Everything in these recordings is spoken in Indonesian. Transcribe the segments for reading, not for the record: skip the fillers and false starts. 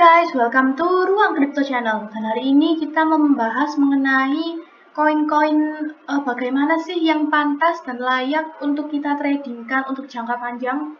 guys, welcome to Ruang Crypto Channel. Dan hari ini kita membahas mengenai koin-koin bagaimana sih yang pantas dan layak untuk kita tradingkan untuk jangka panjang,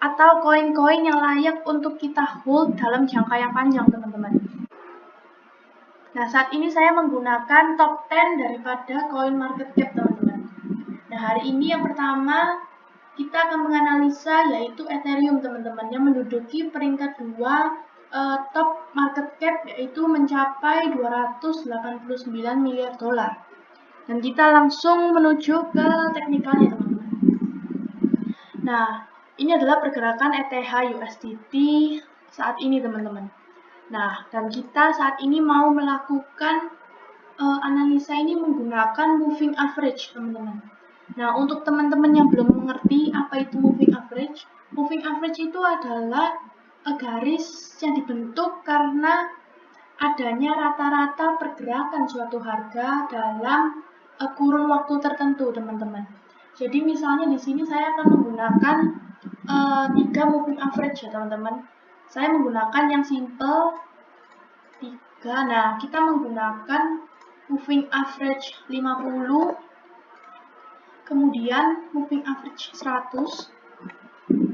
atau koin-koin yang layak untuk kita hold dalam jangka yang panjang, teman-teman. Nah, saat ini saya menggunakan top 10 daripada coin market cap, teman-teman. Nah, hari ini yang pertama kita akan menganalisa yaitu Ethereum, teman-teman, yang menduduki peringkat 2 top market cap, yaitu mencapai 289 miliar dolar. Dan kita langsung menuju ke teknikalnya, teman-teman. Nah, ini adalah pergerakan ETH USDT saat ini, teman-teman. Nah, dan kita saat ini mau melakukan analisa ini menggunakan moving average, teman-teman. Nah, untuk teman-teman yang belum mengerti apa itu moving average itu adalah garis yang dibentuk karena adanya rata-rata pergerakan suatu harga dalam kurun waktu tertentu, teman-teman. Jadi misalnya di sini saya akan menggunakan 3 moving average ya, teman-teman. Saya menggunakan yang simple 3. Nah, kita menggunakan moving average 50, kemudian moving average 100,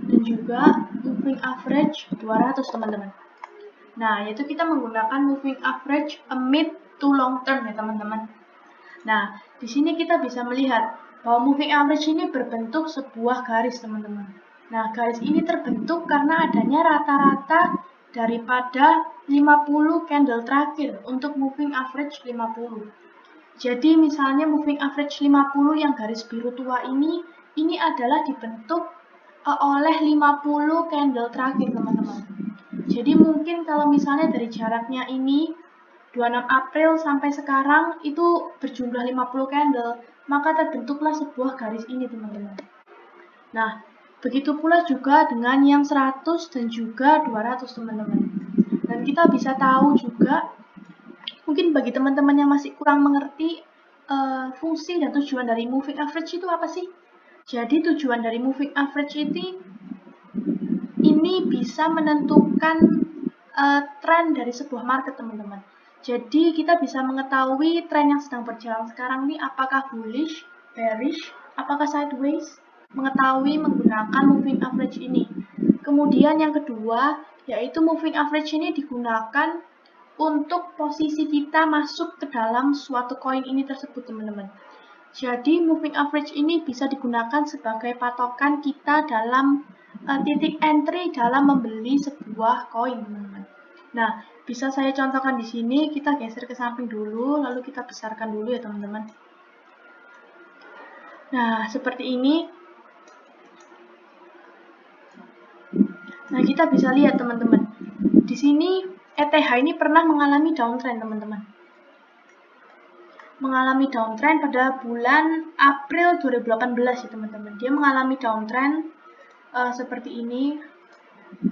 dan juga moving average 200, teman-teman. Nah, yaitu kita menggunakan moving average mid to long term ya, teman-teman. Nah, di sini kita bisa melihat bahwa moving average ini berbentuk sebuah garis, teman-teman. Nah, garis ini terbentuk karena adanya rata-rata daripada 50 candle terakhir untuk moving average 50. Jadi misalnya moving average 50 yang garis biru tua ini adalah dibentuk oleh 50 candle terakhir, teman-teman. Jadi mungkin kalau misalnya dari jaraknya ini 26 April sampai sekarang itu berjumlah 50 candle, maka terbentuklah sebuah garis ini, teman-teman. Nah, begitu pula juga dengan yang 100 dan juga 200, teman-teman. Dan kita bisa tahu juga, mungkin bagi teman-teman yang masih kurang mengerti fungsi dan tujuan dari moving average itu apa sih? Jadi tujuan dari moving average ini bisa menentukan tren dari sebuah market, teman-teman. Jadi kita bisa mengetahui tren yang sedang berjalan sekarang ini apakah bullish, bearish, apakah sideways, mengetahui menggunakan moving average ini. Kemudian yang kedua, yaitu moving average ini digunakan untuk posisi kita masuk ke dalam suatu koin ini tersebut, teman-teman. Jadi moving average ini bisa digunakan sebagai patokan kita dalam titik entry dalam membeli sebuah koin, teman-teman. Nah, bisa saya contohkan di sini, kita geser ke samping dulu, lalu kita besarkan dulu ya, teman-teman. Nah, seperti ini. Nah, kita bisa lihat, teman-teman. Di sini ETH ini pernah mengalami downtrend, teman-teman. Mengalami downtrend pada bulan April 2018 ya, teman-teman. Dia mengalami downtrend seperti ini.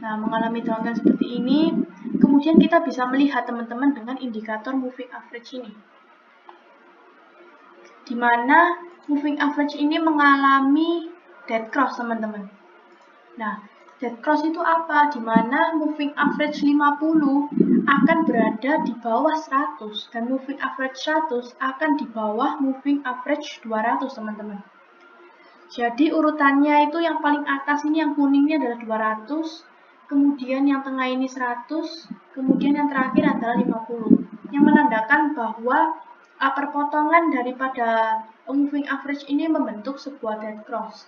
Nah, mengalami downtrend seperti ini. Kemudian kita bisa melihat, teman-teman, dengan indikator moving average ini. Di mana moving average ini mengalami dead cross, teman-teman. Nah, dead cross itu apa? Di mana moving average 50 akan berada di bawah 100 dan moving average 100 akan di bawah moving average 200, teman-teman. Jadi urutannya itu yang paling atas ini yang kuning ini adalah 200, kemudian yang tengah ini 100, kemudian yang terakhir adalah 50. Yang menandakan bahwa perpotongan daripada moving average ini membentuk sebuah dead cross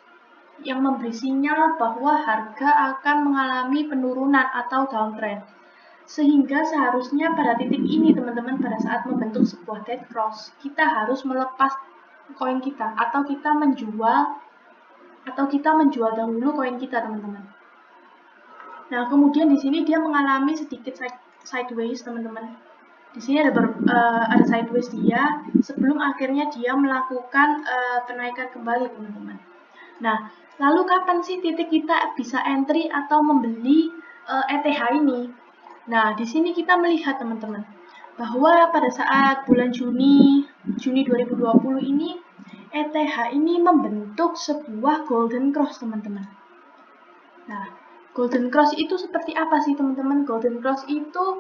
yang memberi sinyal bahwa harga akan mengalami penurunan atau downtrend. Sehingga seharusnya pada titik ini, teman-teman, pada saat membentuk sebuah dead cross, kita harus melepas koin kita atau kita menjual dahulu koin kita, teman-teman. Nah, kemudian di sini dia mengalami sedikit sideways, teman-teman. Di sini ada sideways dia sebelum akhirnya dia melakukan penaikan kembali, teman-teman. Nah, lalu kapan sih titik kita bisa entry atau membeli ETH ini? Nah, di sini kita melihat, teman-teman, bahwa pada saat bulan Juni 2020 ini, ETH ini membentuk sebuah golden cross, teman-teman. Nah, Golden Cross itu seperti apa sih teman-teman? Golden Cross itu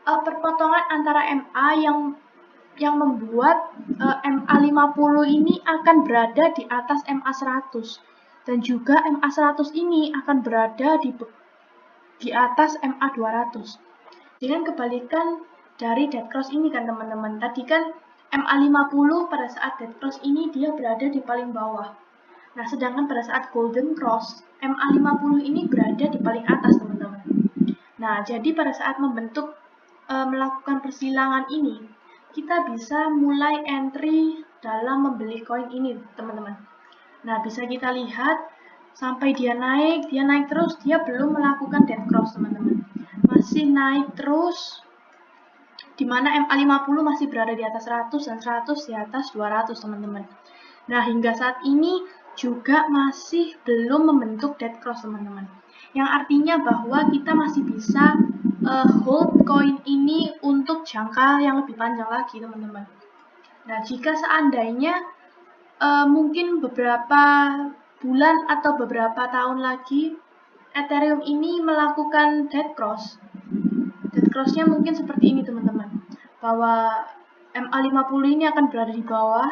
perpotongan antara MA yang membuat MA 50 ini akan berada di atas MA 100 dan juga MA 100 ini akan berada di atas MA 200. Dengan kebalikan dari dead cross ini kan teman-teman. Tadi kan MA 50 pada saat dead cross ini dia berada di paling bawah. Nah, sedangkan pada saat golden cross, MA 50 ini berada di paling atas teman-teman. Nah, jadi pada saat melakukan persilangan ini, kita bisa mulai entry dalam membeli koin ini teman-teman. Nah, bisa kita lihat sampai dia naik terus, dia belum melakukan dead cross teman-teman. Masih naik terus, di mana MA 50 masih berada di atas 100 dan 100 di atas 200 teman-teman. Nah, hingga saat ini juga masih belum membentuk dead cross teman-teman. Yang artinya bahwa kita masih bisa hold koin ini untuk jangka yang lebih panjang lagi teman-teman. Nah, jika seandainya mungkin beberapa bulan atau beberapa tahun lagi Ethereum ini melakukan dead cross. Dead cross-nya mungkin seperti ini teman-teman. Bahwa MA 50 ini akan berada di bawah,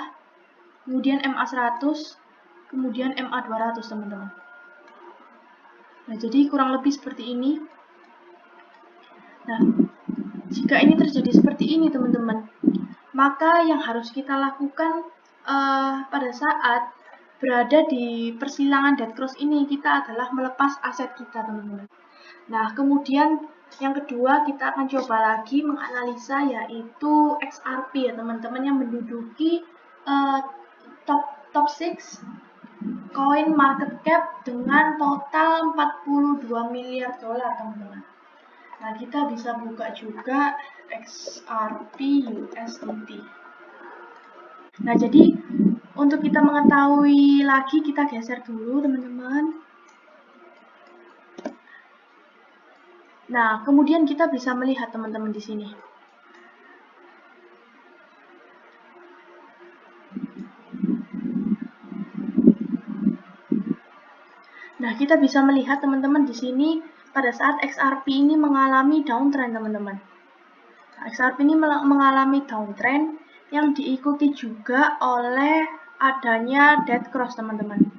kemudian MA 100, kemudian MA 200 teman-teman. Nah, jadi kurang lebih seperti ini. Nah, jika ini terjadi seperti ini teman-teman, maka yang harus kita lakukan pada saat berada di persilangan dead cross ini, kita adalah melepas aset kita teman-teman. Nah, kemudian yang kedua kita akan coba lagi menganalisa yaitu XRP ya teman-teman, yang menduduki top 6 koin market cap dengan total 42 miliar dolar teman-teman. Nah, kita bisa buka juga XRP USDT. Nah, jadi untuk kita mengetahui lagi, kita geser dulu teman-teman. Nah, kemudian kita bisa melihat teman-teman di sini. Nah, kita bisa melihat teman-teman di sini pada saat XRP ini mengalami downtrend teman-teman. XRP ini mengalami downtrend yang diikuti juga oleh adanya dead cross teman-teman.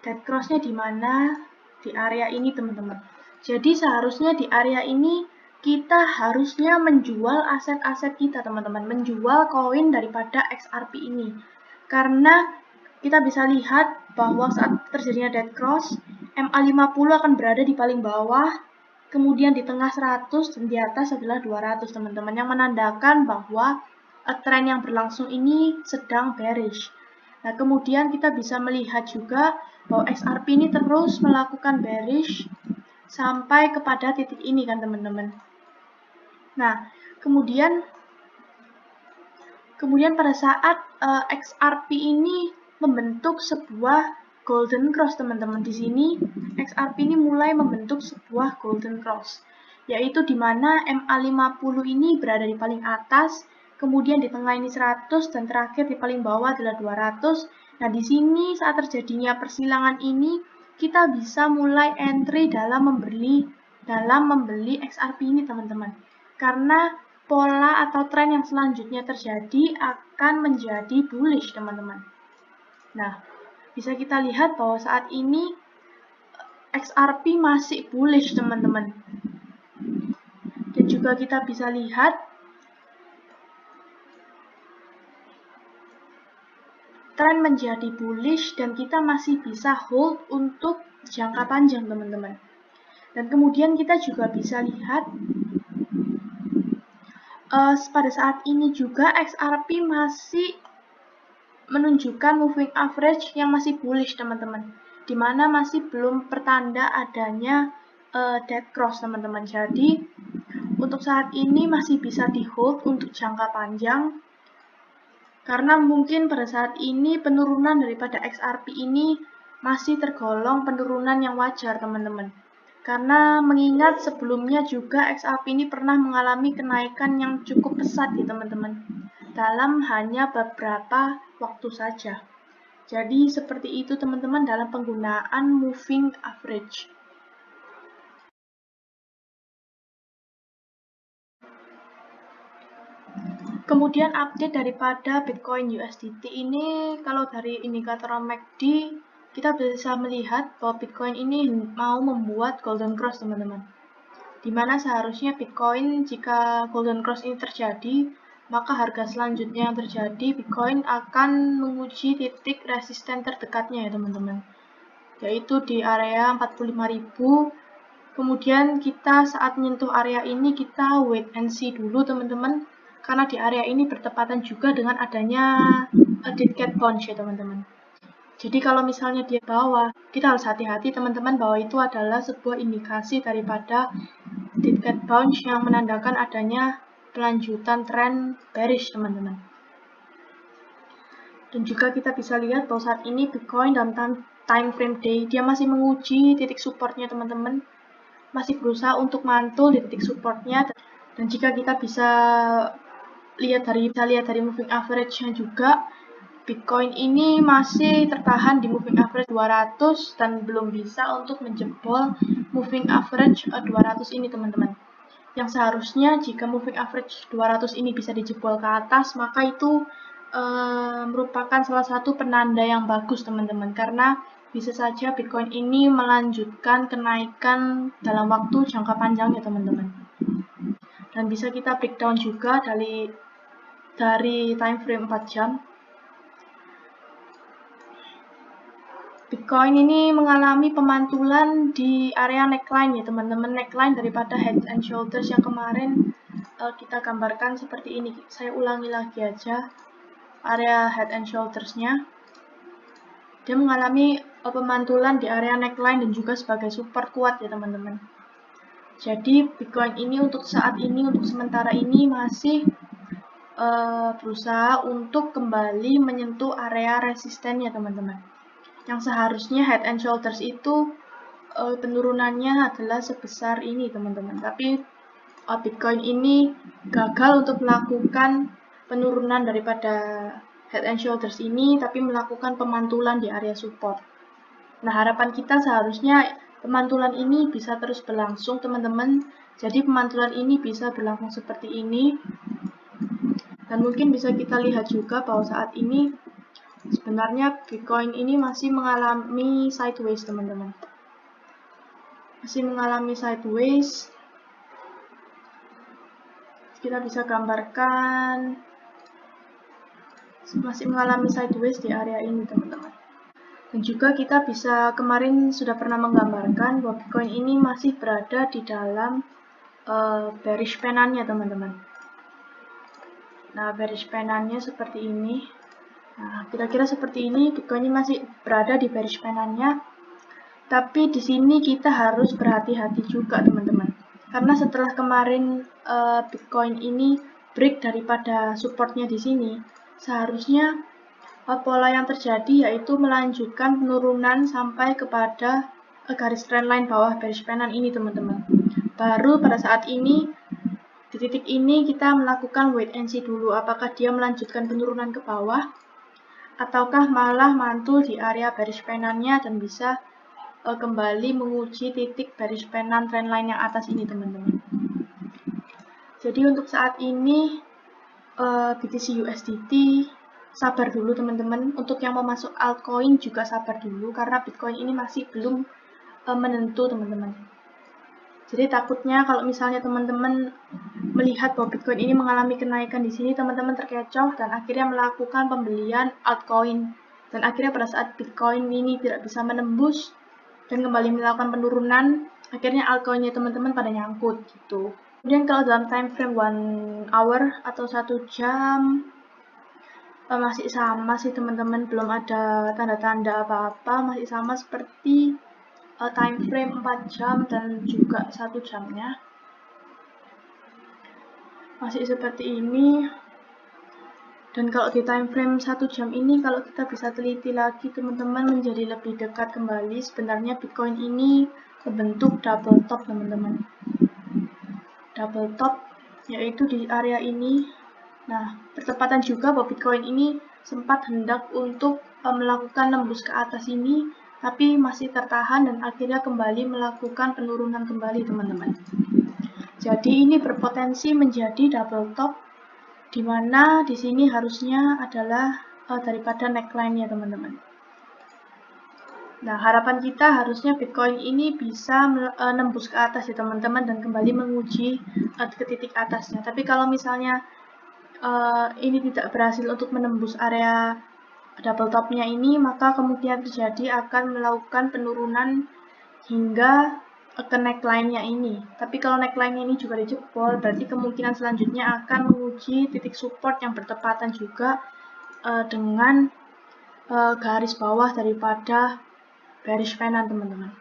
Dead cross-nya di mana? Di area ini teman-teman. Jadi seharusnya di area ini kita harusnya menjual aset-aset kita teman-teman, menjual koin daripada XRP ini. Karena kita bisa lihat bahwa saat terjadinya dead cross, MA 50 akan berada di paling bawah, kemudian di tengah 100 dan di atas adalah 200 teman-teman, yang menandakan bahwa tren yang berlangsung ini sedang bearish. Nah, kemudian kita bisa melihat juga bahwa XRP ini terus melakukan bearish sampai kepada titik ini kan teman-teman. Nah, kemudian pada saat XRP ini membentuk sebuah golden cross teman-teman, di sini XRP ini mulai membentuk sebuah golden cross, yaitu di mana MA 50 ini berada di paling atas, kemudian di tengah ini 100 dan terakhir di paling bawah adalah 200. Nah, di sini saat terjadinya persilangan ini kita bisa mulai entry dalam membeli XRP ini teman-teman. Karena pola atau tren yang selanjutnya terjadi akan menjadi bullish teman-teman. Nah, bisa kita lihat bahwa saat ini XRP masih bullish teman-teman. Dan juga kita bisa lihat tren menjadi bullish dan kita masih bisa hold untuk jangka panjang teman-teman. Dan kemudian kita juga bisa lihat pada saat ini juga XRP masih menunjukkan moving average yang masih bullish teman-teman, dimana masih belum pertanda adanya dead cross teman-teman. Jadi untuk saat ini masih bisa di hold untuk jangka panjang, karena mungkin pada saat ini penurunan daripada XRP ini masih tergolong penurunan yang wajar teman-teman. Karena mengingat sebelumnya juga XRP ini pernah mengalami kenaikan yang cukup pesat ya teman-teman, dalam hanya beberapa waktu saja. Jadi seperti itu teman-teman dalam penggunaan moving average. Kemudian update daripada Bitcoin USDT ini, kalau dari indikator MACD kita bisa melihat bahwa Bitcoin ini mau membuat golden cross, teman-teman. Dimana seharusnya Bitcoin, jika golden cross ini terjadi, maka harga selanjutnya yang terjadi, Bitcoin akan menguji titik resisten terdekatnya ya teman-teman, yaitu di area 45.000. Kemudian kita saat menyentuh area ini, kita wait and see dulu teman-teman, karena di area ini bertepatan juga dengan adanya dead cat bounce ya teman-teman. Jadi kalau misalnya dia bawah, kita harus hati-hati teman-teman, bahwa itu adalah sebuah indikasi daripada dead cat bounce yang menandakan adanya pelanjutan tren bearish teman-teman. Dan juga kita bisa lihat bahwa saat ini Bitcoin dalam time frame day dia masih menguji titik supportnya teman-teman, masih berusaha untuk mantul di titik supportnya. Dan jika kita bisa lihat dari moving average-nya juga, Bitcoin ini masih tertahan di moving average 200 dan belum bisa untuk menjebol moving average 200 ini teman-teman. Yang seharusnya jika moving average 200 ini bisa dijebol ke atas, maka itu merupakan salah satu penanda yang bagus teman-teman, karena bisa saja Bitcoin ini melanjutkan kenaikan dalam waktu jangka panjang ya teman-teman. Dan bisa kita breakdown juga dari time frame 4 jam. Bitcoin ini mengalami pemantulan di area neckline ya teman-teman, neckline daripada head and shoulders yang kemarin kita gambarkan seperti ini. Saya ulangi lagi aja area head and shoulders-nya. Dia mengalami pemantulan di area neckline dan juga sebagai support kuat ya teman-teman. Jadi Bitcoin ini untuk saat ini, untuk sementara ini masih berusaha untuk kembali menyentuh area resistennya teman-teman. Yang seharusnya head and shoulders itu penurunannya adalah sebesar ini teman-teman, tapi Bitcoin ini gagal untuk melakukan penurunan daripada head and shoulders ini, tapi melakukan pemantulan di area support. Nah, harapan kita seharusnya pemantulan ini bisa terus berlangsung teman-teman. Jadi pemantulan ini bisa berlangsung seperti ini, dan mungkin bisa kita lihat juga bahwa saat ini sebenarnya Bitcoin ini masih mengalami sideways teman-teman, masih mengalami sideways. Kita bisa gambarkan masih mengalami sideways di area ini teman-teman. Dan juga kita bisa, kemarin sudah pernah menggambarkan bahwa Bitcoin ini masih berada di dalam bearish penannya teman-teman. Nah, bearish penannya seperti ini. Nah, kira-kira seperti ini, Bitcoin ini masih berada di bearish penannya. Tapi di sini kita harus berhati-hati juga teman-teman, karena setelah kemarin Bitcoin ini break daripada supportnya di sini, seharusnya pola yang terjadi yaitu melanjutkan penurunan sampai kepada garis trendline bawah bearish penan ini teman-teman. Baru pada saat ini, di titik ini kita melakukan wait and see dulu, apakah dia melanjutkan penurunan ke bawah ataukah malah mantul di area bearish penannya dan bisa kembali menguji titik bearish penan trendline yang atas ini teman-teman. Jadi untuk saat ini BTC USDT sabar dulu teman-teman. Untuk yang mau masuk altcoin juga sabar dulu, karena Bitcoin ini masih belum menentu teman-teman. Jadi takutnya kalau misalnya teman-teman melihat bahwa Bitcoin ini mengalami kenaikan di sini, teman-teman terkecoh dan akhirnya melakukan pembelian altcoin. Dan akhirnya pada saat Bitcoin ini tidak bisa menembus dan kembali melakukan penurunan, akhirnya altcoinnya teman-teman pada nyangkut gitu. Kemudian kalau dalam time frame 1 hour atau 1 jam masih sama sih teman-teman, belum ada tanda-tanda apa-apa, masih sama seperti time frame 4 jam dan juga 1 jamnya. Masih seperti ini. Dan kalau di time frame 1 jam ini, kalau kita bisa teliti lagi teman-teman, menjadi lebih dekat kembali, sebenarnya Bitcoin ini terbentuk double top teman-teman. Double top yaitu di area ini. Nah, bertepatan juga bahwa Bitcoin ini sempat hendak untuk melakukan nembus ke atas ini, tapi masih tertahan dan akhirnya kembali melakukan penurunan kembali teman-teman. Jadi ini berpotensi menjadi double top dimana di sini harusnya adalah daripada neckline-nya teman-teman. Nah, harapan kita harusnya Bitcoin ini bisa nembus ke atas ya teman-teman dan kembali menguji ke titik atasnya. Tapi kalau misalnya ini tidak berhasil untuk menembus area double top-nya ini, maka kemungkinan terjadi akan melakukan penurunan hingga ke neckline-nya ini. Tapi kalau neckline-nya ini juga dijebol, berarti kemungkinan selanjutnya akan menguji titik support yang bertepatan juga dengan garis bawah daripada bearish pennant teman-teman.